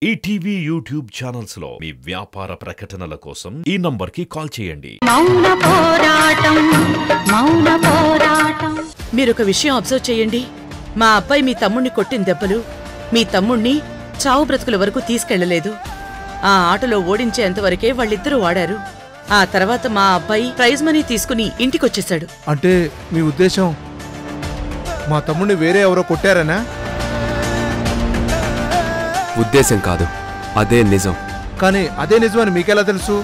ETV YouTube channels లో మీ వ్యాపార ప్రకటనల కోసం ఈ నంబర్కి కాల్ చేయండి. మీరొక విషయం అబ్జర్వ్ చేయండి. మా అబ్బాయి మీ తమ్ముణ్ణి కొట్టిన దెబ్బలు మీ తమ్ముణ్ణి చావు బ్రతుకుల వరకు తీసుకెళ్లలేదు. ఆ ఆటలో ఓడించేంతవరకే వాళ్ళిద్దరూ ఆడారు. ఆ తర్వాత మా అబ్బాయి ప్రైజ్ మనీ తీసుకుని ఇంటికొచ్చేశాడు. అంటే మీ ఉద్దేశం మా తమ్ముడిని వేరే ఎవరో కొట్టారనా? ఉద్దేశం కాదు, అదే నిజం. కానీ అదే నిజమని మీకెలా తెలుసు?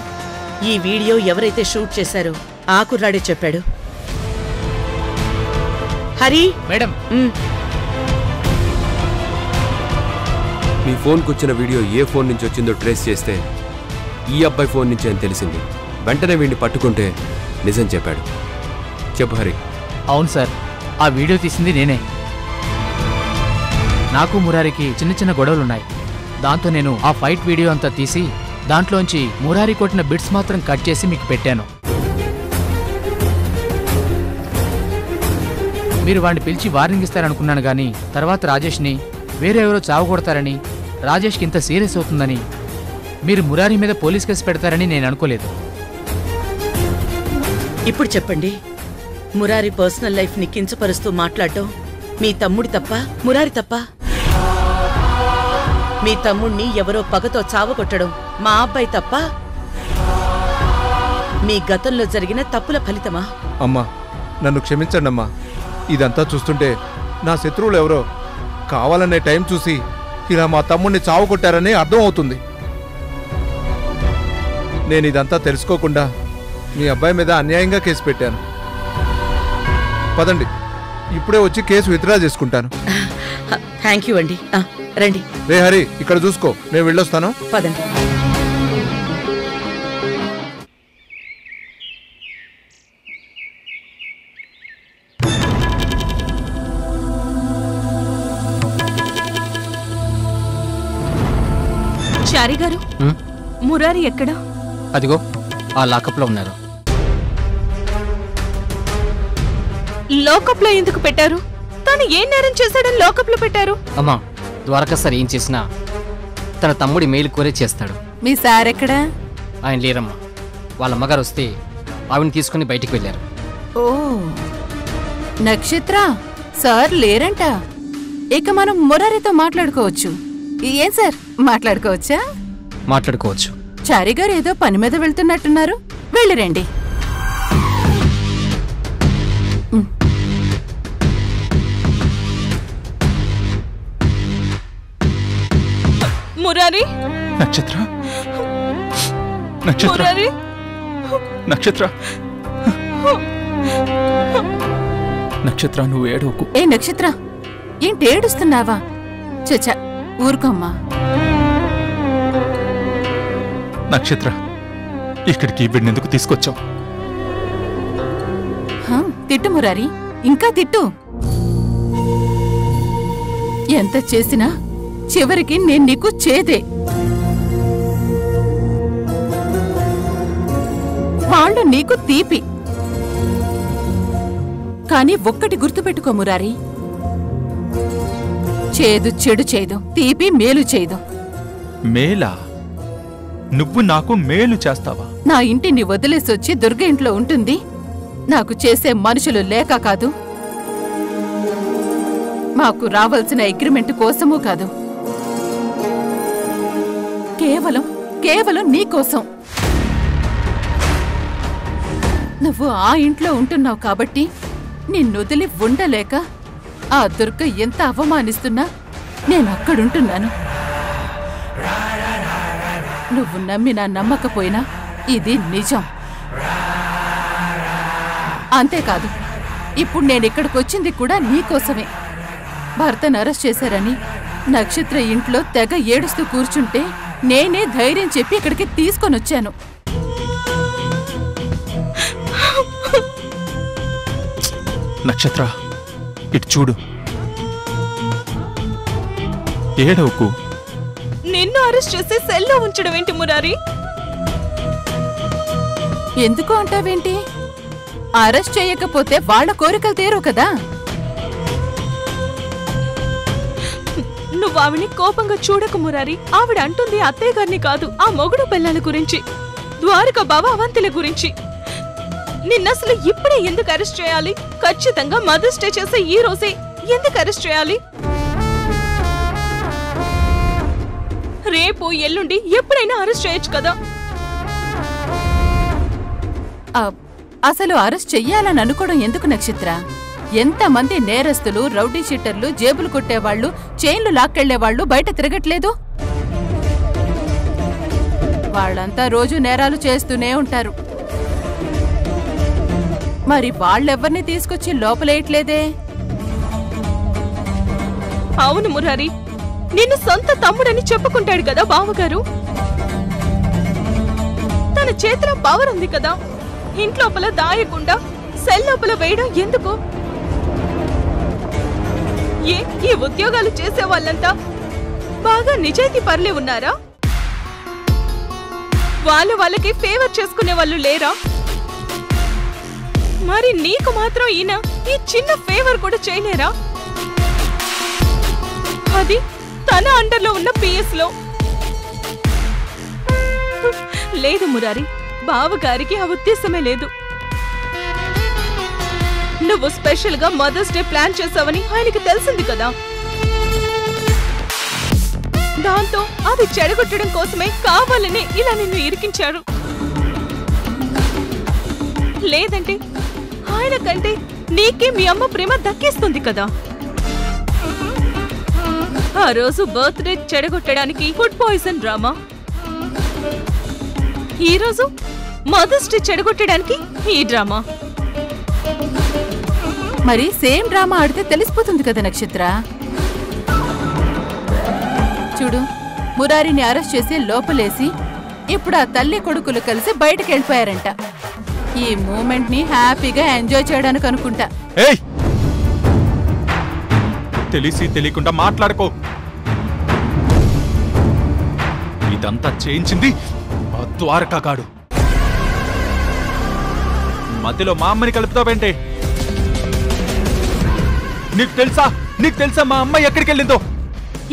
ఈ వీడియో ఎవరైతే షూట్ చేశారో ఆ కుర్రాడే చెప్పాడు. హరి మేడం, మీ ఫోన్కు వచ్చిన వీడియో ఏ ఫోన్ నుంచి వచ్చిందో ట్రేస్ చేస్తే ఈ అబ్బాయి ఫోన్ నుంచి అని తెలిసింది. వెంటనే వీడిని పట్టుకుంటే నిజం చెప్పాడు. చెప్పు హరి. అవును సార్, ఆ వీడియో తీసింది నేనే. నాకు మురారికి చిన్న చిన్న గొడవలున్నాయి. దాంతో నేను ఆ ఫైట్ వీడియో అంతా తీసి దాంట్లోంచి మురారి కొట్టిన బిట్స్ మాత్రం కట్ చేసి మీకు పెట్టాను. మీరు వాడిని పిలిచి వార్నింగ్ ఇస్తారనుకున్నాను, కానీ తర్వాత రాజేష్ని వేరే ఎవరో చావగొడతారని, రాజేష్కి ఇంత సీరియస్ అవుతుందని, మీరు మురారి మీద పోలీస్ కేసు పెడతారని నేను అనుకోలేదు. ఇప్పుడు చెప్పండి, మురారి పర్సనల్ లైఫ్ ని కించపరుస్తూ మాట్లాడటం మీ తమ్ముడి తప్ప, మురారి తప్ప? మీ తమ్ముణ్ణి ఎవరో పగతో చావగొట్టడం మా అబ్బాయి తప్ప, మీ గతంలో జరిగిన తప్పుల ఫలితమా? అమ్మా, నన్ను క్షమించండమ్మా. ఇదంతా చూస్తుంటే నా శత్రువులు ఎవరో కావాలనే టైం చూసి ఇలా మా తమ్ముడిని చావు కొట్టారని అర్థం అవుతుంది. నేను ఇదంతా తెలుసుకోకుండా మీ అబ్బాయి మీద అన్యాయంగా కేసు పెట్టాను. పదండి, ఇప్పుడే వచ్చి కేసు విత్డ్రా చేసుకుంటాను. థ్యాంక్ యూ అండి. రండి. రే హరి, ఇక్కడ చూసుకో, నేను వెళ్ళొస్తాను. పదండి. చారి గారు, మురారి ఎక్కడా? అదిగో ఆ లాకప్లో ఉన్నారు. లోకప్లో ఎందుకు పెట్టారు? తను ఏ నేరం చేశాడని లోకప్లో పెట్టారు? అమ్మా, ద్వారకా సార్ ఏం చేసినా తన తమ్ముడి మేలు కోరే చేస్తాడు. మీ సార్ ఎక్కడా? ఆయన లేరమ్మా. వాళ్ళ అమ్మగారు వస్తే ఆవిడని తీసుకుని బయటికి వెళ్ళారు. ఓ, నక్షత్ర సార్ లేరంట. ఇక మనం మురారితో మాట్లాడుకోవచ్చు. ఏం సార్, మాట్లాడుకోవచ్చా? మాట్లాడుకోవచ్చు. చారి గారు ఏదో పని మీద వెళ్తున్నట్టున్నారు, వెళ్ళిరండి. మురారి, నక్షత్ర, నక్షత్ర, మురారి, నక్షత్ర, నక్షత్ర, నువ్వు ఏడవకు. ఏ నక్షత్ర, ఏంటి ఏడుస్తున్నావా? చచ్చా, ఊరుకోమ్మా. నక్షత్ర, ఇక్కడికి వీడినెందుకు తీసుకొచ్చావు? తిట్టు మురారి, ఇంకా తిట్టు. ఎంత చేసినా చివరికి నేను నీకు చేదే. వాళ్ళు నీకు తీపి. కాని ఒక్కటి గుర్తుపెట్టుకో మురారి, చేదు చెడు చేయదు, తీపి మేలు చేయదు. మేలా? నువ్వు నాకు మేలు చేస్తావా? నా ఇంటిని వదిలేసొచ్చి దుర్గ ఇంట్లో ఉంటుంది నాకు చేసే మనుషులు లేక కాదు, మాకు రావాల్సిన అగ్రిమెంట్ కోసమూ కాదు, కేవలం నీకోసం. నువ్వు ఆ ఇంట్లో ఉంటున్నావు కాబట్టి నిన్నొదిలి ఉండలేక ఆ దుర్గ ఎంత అవమానిస్తున్నా నేను అక్కడుంటున్నాను. నువ్వు నమ్మినా నమ్మకపోయినా ఇది నిజం. అంతేకాదు, ఇప్పుడు నేనిక్కడికొచ్చింది కూడా నీకోసమే. భర్తను అరెస్ట్ చేశారని నక్షత్ర ఇంట్లో తెగ ఏడుస్తూ కూర్చుంటే నేనే ధైర్యం చెప్పి ఇక్కడికి తీసుకొనొచ్చాను. నక్షత్ర, ఇటు చూడు. ఏడవకు. నిన్ను అరెస్ట్ చేసి సెల్లో ఉంచడం ఏంటి మురారి? ఎందుకు అంటావేంటి? అరెస్ట్ చేయకపోతే వాళ్ళ కోరికలు తీరు కదా. నువ్వు ఆవిని కోపంగా చూడకు మురారి. ఆవిడ అంటుంది అత్తయ్య గారిని కాదు, ఆ మొగుడు పిల్లల గురించి, ద్వారక బావ అవంతిల గురించి. నిన్నసలు ఇప్పుడే ఎందుకు అరెస్ట్ చేయాలి? ఖచ్చితంగా మదర్స్ డే చేసే ఈ రోజే ఎందుకు అరెస్ట్ చేయాలి? రేపు ఎల్లుండి ఎప్పుడైనా అరెస్ట్ చేయొచ్చు కదా. అసలు అరెస్ట్ చెయ్యాలని అనుకోవడం ఎందుకు నక్షత్ర? ఎంతమంది నేరస్తులు, రౌడీ షీటర్లు, జేబులు కొట్టేవాళ్లు, చైన్లు లాక్కెళ్లేవాళ్లు బయట తిరగట్లేదు? వాళ్ళంతా రోజు నేరాలు చేస్తూనే ఉంటారు. మరి వాళ్ళెవ్వరిని తీసుకొచ్చి లోపలేయట్లేదే? అవును మురారి, నిన్ను సొంత తమ్ముడని చెప్పుకుంటాడు కదా బావగారు. తన చేతిలో పవర్ ఉంది కదా, ఇంట్లోపల దాయకుండా సెల్ లోపల వేయడం ఎందుకు? ఈ ఉద్యోగాలు చేసే వాళ్ళంతా బాగా నిజాయితీ పరులే ఉన్నారా? వాళ్ళకి ఫేవర్ చేసుకునే వాళ్ళు లేరా? మరి నీకు మాత్రం ఈయన ఈ చిన్న ఫేవర్ కూడా చేయలేరా? అది తన అండర్లో ఉన్న పిఎస్ లో. లేదు మురారి, బావగారికి ఆ ఉద్దేశమే లేదు. నువ్వు స్పెషల్ గా మదర్స్ డే ప్లాన్ చేసావని ఆయనకి తెలిసింది కదా. దాంతో అది చెడగొట్టడం కోసమే కావాలని ఇలా నిన్ను ఇరికించారు. లేదంటే ఆయన కంటే నీకే మీ అమ్మ ప్రేమ దక్కేస్తుంది కదా. ఆ రోజు బర్త్డే చెడగొట్టడానికి ఫుడ్ పాయిజన్ డ్రామా, ఈ రోజు మదర్స్ డే చెడగొట్టడానికి ఈ డ్రామా. మరి సేమ్ డ్రామా ఆడితే తెలిసిపోతుంది కదా నక్షత్ర. చూడు, మురారిని అరెస్ట్ చేసి లోపలేసి ఇప్పుడు ఆ తల్లి కొడుకులు కలిసి బయటకు వెళ్ళిపోయారంట. ఈ మూమెంట్ ని హ్యాపీగా ఎంజాయ్ చేయడానికి అనుకుంటా. తెలిసి తెలియకుండా మాట్లాడుకో. ఇదంతా చేయించింది ఆ ద్వారకాగాడు. మధ్యలో మా అమ్మని కలుపుతావేంటే? నీకు తెలుసా మా అమ్మ ఎక్కడికి వెళ్ళిందో?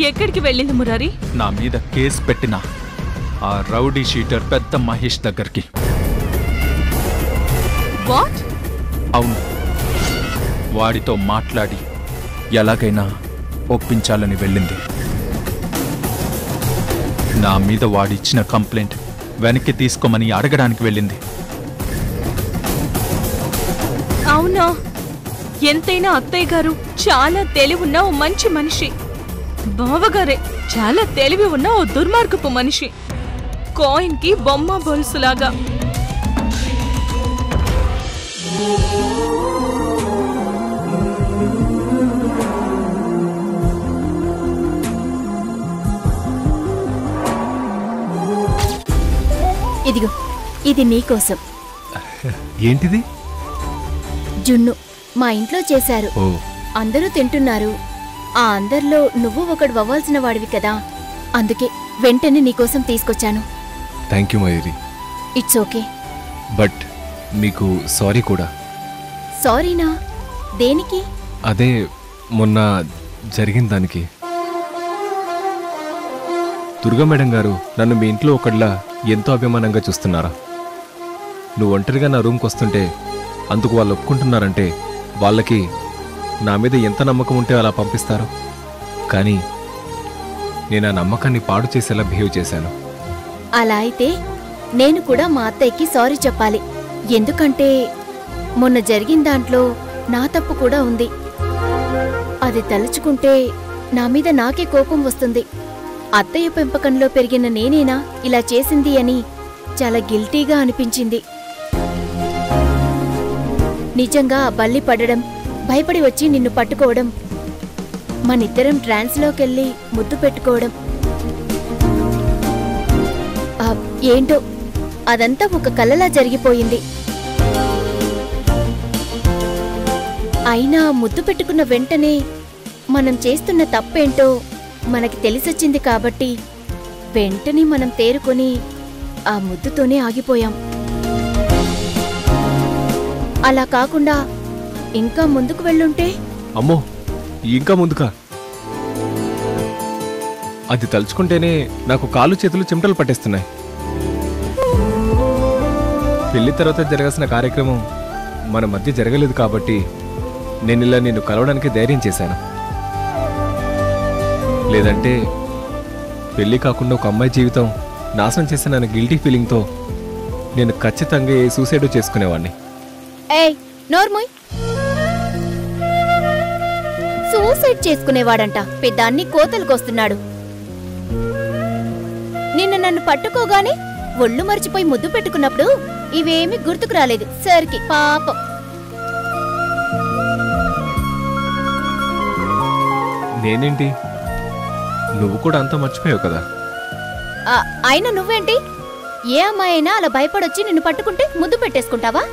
ఎక్కడికి వెళ్ళింది మురారి? నా మీద కేసు పెట్టిన ఆ రౌడీ షీటర్ పెద్ద మహేష్ దగ్గరికి. వాట్? అవును, వాడితో మాట్లాడి ఎలాగైనా ఒప్పించాలని వెళ్ళింది. నా మీద వాడిచ్చిన కంప్లైంట్ వెనక్కి తీసుకోమని అడగడానికి వెళ్ళింది. అవునా? ఎంతైనా అత్తయ్య గారు చాలా తెలివి ఉన్న ఓ మంచి మనిషి, బావగారే చాలా తెలివి ఉన్న ఓ దుర్మార్గపు మనిషి. కాయిన్ కి బొమ్మ బొలుసులాగా. ఇదిగో, ఇది నీకోసం. ఏంటిది? జున్ను మా ఇంట్లో చేశారు. అందరూ తింటున్నారు. ఆ అందరిలో నువ్వు ఒకడు అవ్వాల్సిన వాడివి కదా, అందుకే వెంటనే నీకోసం తీసుకొచ్చాను. Thank you Mayuri. It's okay. But మీకు సారీ కూడా. సారీనా? దేనికి? అదే మొన్న జరిగిన దానికి. దుర్గా మేడం గారు నన్ను మీ ఇంట్లో ఒకళ్ళ ఎంతో అభిమానంగా చూస్తున్నారా? నువ్వు ఒంటరిగా నా రూమ్కి వస్తుంటే అందుకు వాళ్ళు ఒప్పుకుంటున్నారంటే వాళ్ళకి నా మీద ఎంత నమ్మకం ఉంటే అలా పంపిస్తారో. కానీ నేను ఆ నమ్మకాన్ని పాడు చేసేలా బిహేవ్ చేశాను. అలా అయితే నేను కూడా మా అత్తయ్యకి సారీ చెప్పాలి. ఎందుకంటే మొన్న జరిగిన దాంట్లో నా తప్పు కూడా ఉంది. అది తలుచుకుంటే నా మీద నాకే కోపం వస్తుంది. అత్తయ్య పెంపకంలో పెరిగిన నేనేనా ఇలా చేసింది అని చాలా గిల్టీగా అనిపించింది. నిజంగా బల్లి పడడం, భయపడి వచ్చి నిన్ను పట్టుకోవడం, మనిద్దరం ట్రాన్స్లోకెళ్ళి ముద్దు పెట్టుకోవడం, ఏంటో అదంతా ఒక కలలా జరిగిపోయింది. అయినా ముద్దు పెట్టుకున్న వెంటనే మనం చేస్తున్న తప్పేంటో మనకి తెలిసొచ్చింది కాబట్టి వెంటనే మనం తేరుకొని ఆ ముద్దుతోనే ఆగిపోయాం. అలా కాకుండా ఇంకా ముందుకు వెళ్ళుంటే. అమ్మో, ఇంకా ముందుకా? అది తలుచుకుంటేనే నాకు కాళ్ళు చేతులు చెమటలు పట్టేస్తున్నాయి. పెళ్లి తర్వాత జరగాల్సిన కార్యక్రమం మన మధ్య జరగలేదు కాబట్టి నేను ఇలా నిన్ను కలవడానికి ధైర్యం చేశాను. లేదంటే పెళ్లి కాకుండా ఒక అమ్మాయి జీవితం నాశనం చేసిన నా గిల్టీ ఫీలింగ్తో నేను ఖచ్చితంగా ఏ సూసైడ్ చేసుకునేవాడిని. ఏయ్ నోర్మోయ్, సూసైడ్ చేసుకునేవాడంట, పెద్దాన్ని కోతలుకొస్తున్నాడు. నిన్న నన్ను పట్టుకోగానే ఒళ్ళు మర్చిపోయి ముద్దు పెట్టుకున్నప్పుడు ఇవేమీ గుర్తుకు రాలేదు సరికి పాపం. నేనేంటి, నువ్వు కూడా అంతా మర్చిపోయావు కదా. అయినా నువ్వేంటి, ఏ అమ్మాయి అయినా అలా భయపడొచ్చి నిన్ను పట్టుకుంటే ముద్దు పెట్టేసుకుంటావా?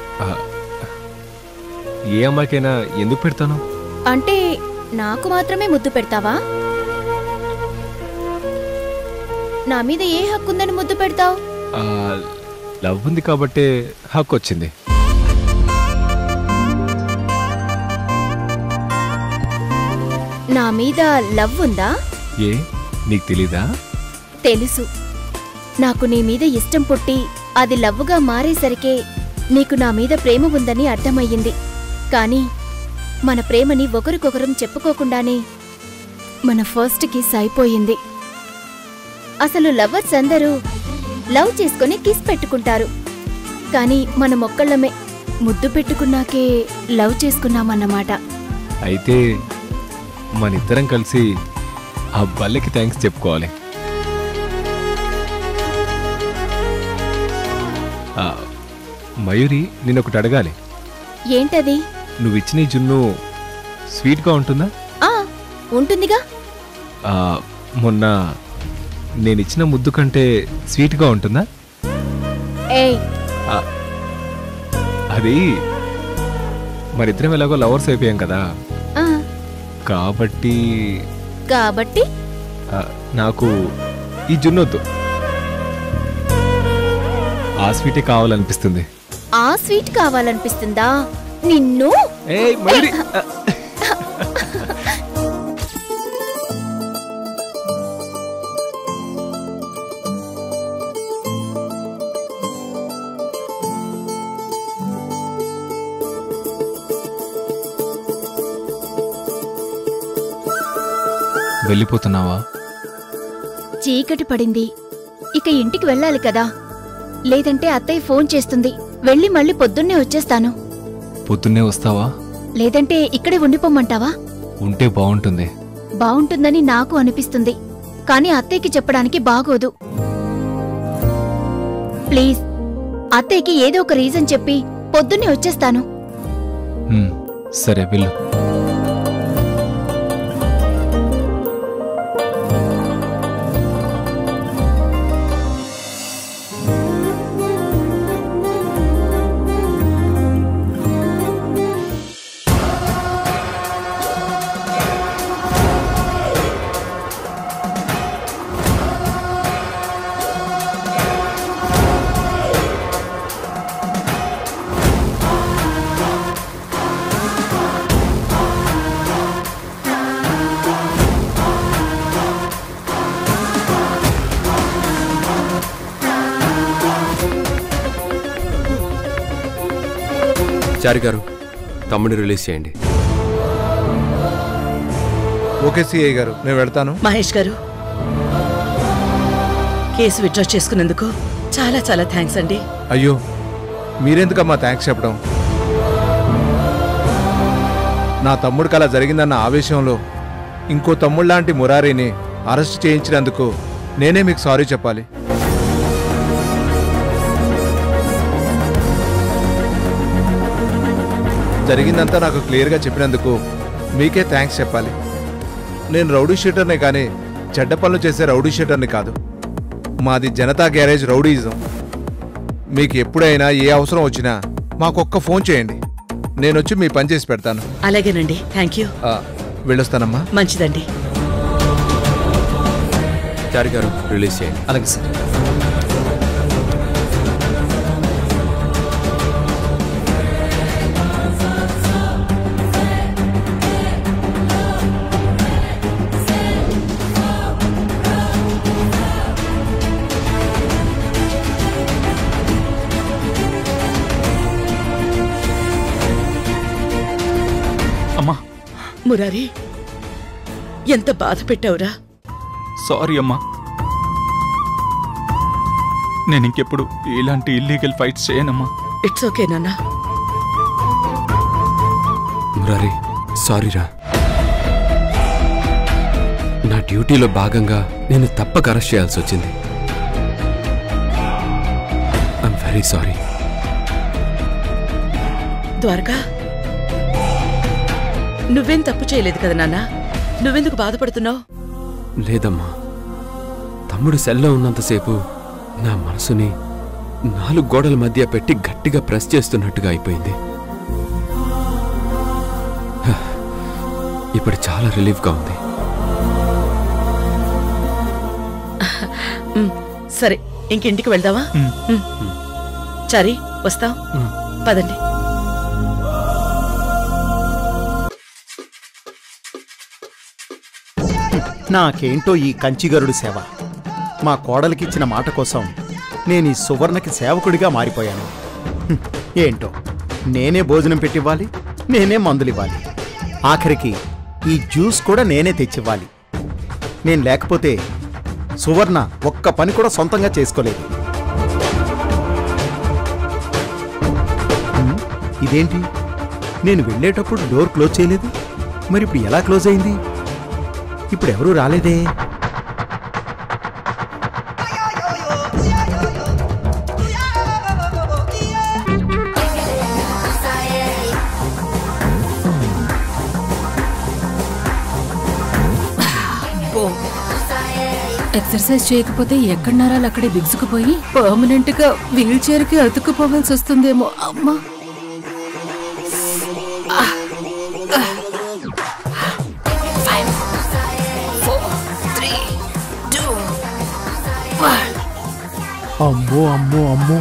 ఏ అమ్మాయికైనా ఎందుకు పెడతాను? అంటే నాకు మాత్రమే ముద్దు పెడతావా? నా మీద ఏ హక్కుందని ముద్దు పెడతావు? లవ్ ఉంది కాబట్టే హక్కు వచ్చింది. నా మీద లవ్ ఉందా? ఏ నీకు తెలీదా? తెలుసు. నాకు నీ మీద ఇష్టం పుట్టి అది లవ్వుగా మారేసరికే నీకు నా మీద ప్రేమ ఉందని అర్థమయ్యింది. కానీ మన ప్రేమని ఒకరికొకరం చెప్పుకోకుండానే మన ఫస్ట్ కిస్ అయిపోయింది. అసలు లవర్స్ అందరూ లవ్ చేసుకుని కిస్ పెట్టుకుంటారు, కానీ మనం ఒక్కళ్ళమే ముద్దు పెట్టుకున్నాకే లవ్ చేసుకున్నామన్నమాట. అయితే మనిద్దరం కలిసి ఆ బల్లెకి థ్యాంక్స్ చెప్పుకోవాలి. మయూరి, నేనొకటి అడగాలి. ఏంటది? నువ్విచ్చిన ఈ జున్ను స్వీట్గా ఉంటుందా? ఉంటుందిగా. మొన్న నేనిచ్చిన ముద్దు కంటే స్వీట్గా ఉంటుందా? అది మరిద్దరం ఎలాగో లవర్స్ అయిపోయాం కదా, కాబట్టి నాకు ఈ జున్నొద్దు, ఆ స్వీటే కావాలనిపిస్తుంది. ఆ స్వీట్ కావాలనిపిస్తుందా నిన్ను? వెళ్ళిపోతున్నావా? చీకటి పడింది, ఇక ఇంటికి వెళ్ళాలి కదా. లేదంటే అత్తయ్య ఫోన్ చేస్తుంది. వెళ్ళి మళ్ళీ పొద్దున్నే వచ్చేస్తాను. పొద్దున్నే వస్తావా? లేదంటే ఇక్కడే ఉండిపోమ్మంటావా? ఉంటే బాగుంటుంది. బాగుంటుందని నాకు అనిపిస్తుంది, కానీ అత్తయ్యకి చెప్పడానికి బాగోదు. ప్లీజ్, అత్తయ్యకి ఏదో ఒక రీజన్ చెప్పి పొద్దున్నే వచ్చేస్తాను. సరే వెళ్ళు. చారి గారు, తమ్ముడిని రిలీజ్ చేయండి. ఓకే సిఐ గారు, నేను వెళ్తాను. మహేష్ గారు, కేసు విత్డ్రా చేసుకున్నందుకు చాలా చాలా థ్యాంక్స్ అండి. అయ్యో, మీరెందుకమ్మా థ్యాంక్స్ చెప్పడం? నా తమ్ముడికి అలా జరిగిందన్న ఆవేశంలో ఇంకో తమ్ముళ్లాంటి మురారీని అరెస్ట్ చేయించినందుకు నేనే మీకు సారీ చెప్పాలి. జరిగిందంతా నాకు క్లియర్గా చెప్పినందుకు మీకే థ్యాంక్స్ చెప్పాలి. నేను రౌడీ షీటర్నే కానీ చెడ్డ పనులు చేసే రౌడీ షీటర్ని కాదు. మాది జనతా గ్యారేజ్ రౌడీయిజం. మీకు ఎప్పుడైనా ఏ అవసరం వచ్చినా మాకొక్క ఫోన్ చేయండి, నేను వచ్చి మీ పని చేసి పెడతాను. అలాగేనండి, థ్యాంక్ యూ. వెళ్ళొస్తానమ్మా. మంచిదండి. చారి గారు, రిలీజ్ చేయండి. అలాగే సార్. మురారి, ఎంత బాధ పెట్టావురా. సారీ అమ్మా. నేను ఇంకెప్పుడు ఇలాంటి ఇల్లీగల్ ఫైట్స్ చేయనమ్మా. ఇట్స్ ఓకే నాన్న. మురారి, సారీరా. నా డ్యూటీలో భాగంగా నేను తప్పక అరెస్ట్ చేయాల్సి వచ్చింది. I'm very sorry. ద్వారకా, నువ్వేం తప్పు చేయలేదు కదా నాన్న. నువ్వెందుకు బాధపడుతున్నావు? లేదమ్మా, తమ్ముడు సెల్లో ఉన్నంతసేపు నా మనసుని 4 గోడల మధ్య పెట్టి గట్టిగా ప్రెస్ చేస్తున్నట్టుగా అయిపోయింది. ఇప్పుడు చాలా రిలీఫ్గా ఉంది. సరే, ఇంకింటికి వెళ్దావా? చారి, వస్తాం. పదండి. నాకేంటో ఈ కంచిగరుడు సేవ. మా కోడలికిచ్చిన మాట కోసం నేను ఈ సువర్ణకి సేవకుడిగా మారిపోయాను. ఏంటో, నేనే భోజనం పెట్టివ్వాలి, నేనే మందులివ్వాలి, ఆఖరికి ఈ జ్యూస్ కూడా నేనే తెచ్చివ్వాలి. నేను లేకపోతే సువర్ణ ఒక్క పని కూడా సొంతంగా చేసుకోలేదు. ఇదేంటి, నేను వెళ్ళేటప్పుడు డోర్ క్లోజ్ చేయలేదు, మరి ఇప్పుడు ఎలా క్లోజ్ అయింది? ఇప్పుడు ఎవరూ రాలేదే. ఎక్సర్సైజ్ చేయకపోతే ఎక్కడ నరాలు అక్కడే బిగుసుకుపోయి పర్మనెంట్ గా వీల్ చైర్ కి అతుక్కుపోవాల్సి వస్తుందేమో. అమ్మా, అమ్మో అమ్మో అమ్మో,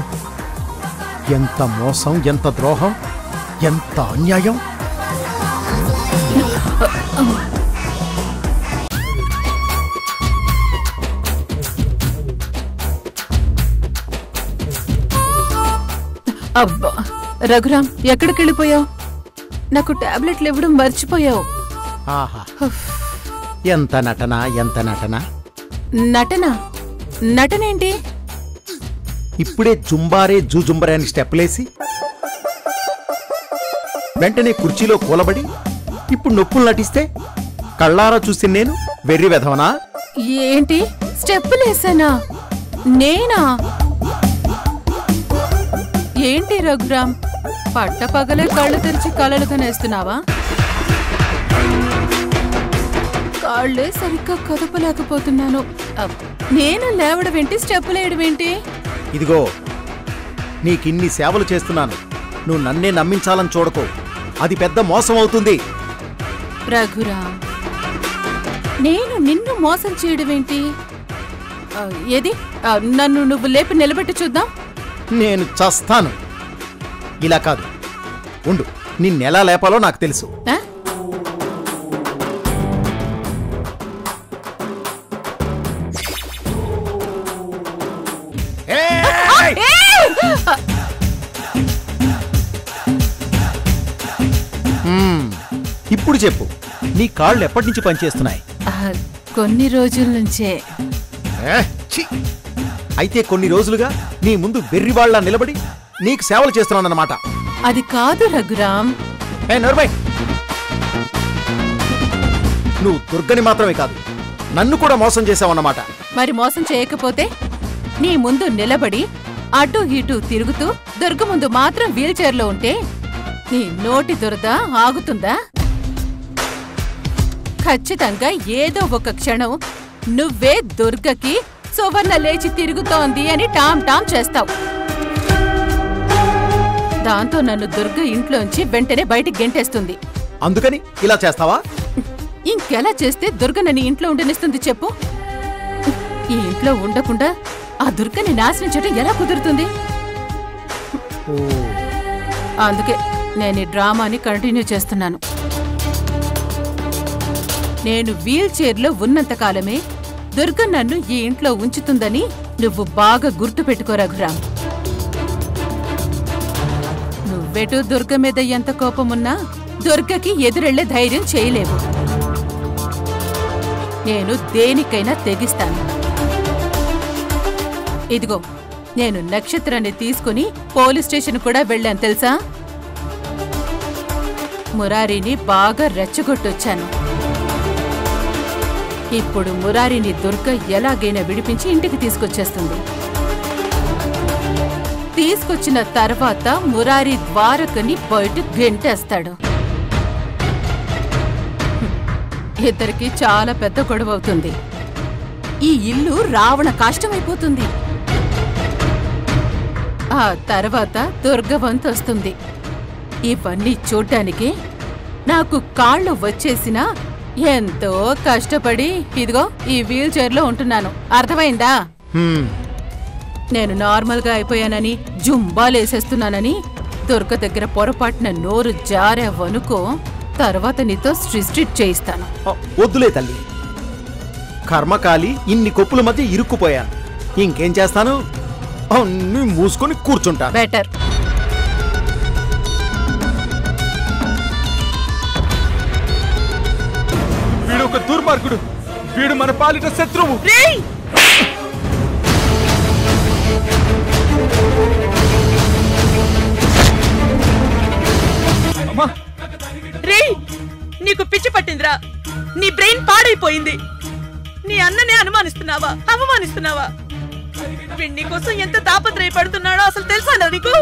ఎంత మోసం, ఎంత ద్రోహం, ఎంత అన్యాయం. అబ్బా రఘురామ్, ఎక్కడికి వెళ్ళిపోయావు? నాకు టాబ్లెట్లు ఇవ్వడం మర్చిపోయావు. ఆహా, ఎంత నటన, ఎంత నటన. నటన? నటనేంటి? ఇప్పుడే జుంబారే జూజుంబరే అని స్టెప్లేసి వెంటనే కుర్చీలో కూలబడి ఇప్పుడు నొప్పులు నటిస్తే కళ్ళారా చూసి నేను వెర్రి వెధవనా? ఏంటి, స్టెప్పులేసానా? నేనా? ఏంటి రఘురామ్, పట్టపగలే కళ్ళు తెరిచి కలలు కనేస్తున్నావా? కాళ్ళే సరిగ్గా కదపలేకపోతున్నాను. నేను లేవడమేంటి, స్టెప్పులేయడమేంటి? ఇదిగో, నీకిన్ని సేవలు చేస్తున్నాను, నువ్వు నన్నే నమ్మించాలని చూడకు, అది పెద్ద మోసం అవుతుంది. రఘురామ్, నేను నిన్ను మోసం చేయడమేంటి? ఏది, నన్ను నువ్వు లేపి నిలబెట్టి చూద్దాం. నేను చస్తాను. ఇలా కాదు, ఉండు, నిన్నెలా లేపాలో నాకు తెలుసు. ఇప్పుడు చెప్పు, నీ కాళ్ళు ఎప్పటి నుంచి పనిచేస్తున్నాయి? కొన్ని రోజుల నుంచే. అయితే కొన్ని రోజులుగా నీ ముందు వెర్రివాళ్లా నిలబడి నీకు సేవలు చేస్తున్నానన్నమాట. అది కాదు రఘురామ్. నువ్వు దుర్గని మాత్రమే కాదు, నన్ను కూడా మోసం చేశావన్నమాట. మరి మోసం చేయకపోతే నీ ముందు నిలబడి అటు ఇటు తిరుగుతూ దుర్గ ముందు మాత్రం వీల్ చైర్లో ఉంటే నీ నోటి దురద ఆగుతుందా? ఖచ్చితంగా ఏదో ఒక క్షణం నువ్వే దుర్గకి సువర్ణ లేచి తిరుగుతోంది అని టామ్ టామ్ చేస్తావు. దాంతో నన్ను దుర్గ ఇంట్లోంచి వెంటనే బయటికి గెంటేస్తుంది. అందుకని ఇలా చేస్తావా? ఇంకెలా చేస్తే దుర్గ నన్ను ఇంట్లో ఉండనిస్తుంది చెప్పు? ఈ ఇంట్లో ఉండకుండా ఆ దుర్గని నాశనం చేయడం ఎలా కుదురుతుంది? అందుకే నేను ఈ డ్రామాని కంటిన్యూ చేస్తున్నాను. నేను వీల్ చైర్లో ఉన్నంతకాలమే దుర్గ నన్ను ఈ ఇంట్లో ఉంచుతుందని నువ్వు బాగా గుర్తు పెట్టుకో రఘురామ్. నువ్వెటు దుర్గ మీద ఎంత కోపమున్నా దుర్గకి ఎదురెళ్లే ధైర్యం చేయలేవు. నేను దేనికైనా తెగిస్తాను. ఇదిగో నేను నక్షత్రాన్ని తీసుకుని పోలీస్ స్టేషన్ కూడా వెళ్ళాను తెలుసా. మురారిని బాగా రెచ్చగొట్టొచ్చాను. ఇప్పుడు మురారిని దుర్గ ఎలాగైనా విడిపించి ఇంటికి తీసుకొచ్చేస్తుంది. తీసుకొచ్చిన తర్వాత మురారి ద్వారకని బయట గెంటేస్తాడు. ఇద్దరికి చాలా పెద్ద గొడవ అవుతుంది. ఈ ఇల్లు రావణ కాష్టమైపోతుంది. ఆ తర్వాత దుర్గవంతు వస్తుంది. ఇవన్నీ చూడ్డానికి నాకు కాళ్ళు వచ్చేసినా ఎంతో కష్టపడి ఇదిగో ఈ వీల్ చైర్లో ఉంటున్నాను. అర్థమైందా? నేను నార్మల్గా అయిపోయానని జుంబాలేసేస్తున్నానని దుర్గ దగ్గర పొరపాటున నోరు జారేవనుకో, తర్వాత నీతో స్ట్రిట్ చేయిస్తాను. వద్దులే తల్లి, కర్మకాలి ఇన్ని కొప్పుల మధ్య ఇరుక్కుపోయాను. ఇంకేం చేస్తాను? అన్నీ మూసుకొని కూర్చుంటా. బెటర్. వీడు ఒక దుర్మార్గుడు. వీడు మన పాలిట శత్రువు. రే, నీకు పిచ్చి పట్టిందిరా. నీ బ్రెయిన్ పాడైపోయింది. నీ అన్ననే అనుమానిస్తున్నావా, అవమానిస్తున్నావా? వీడి నీ కోసం ఎంత తాపత్రయపడుతున్నాడో అసలు తెలుసా నీకు?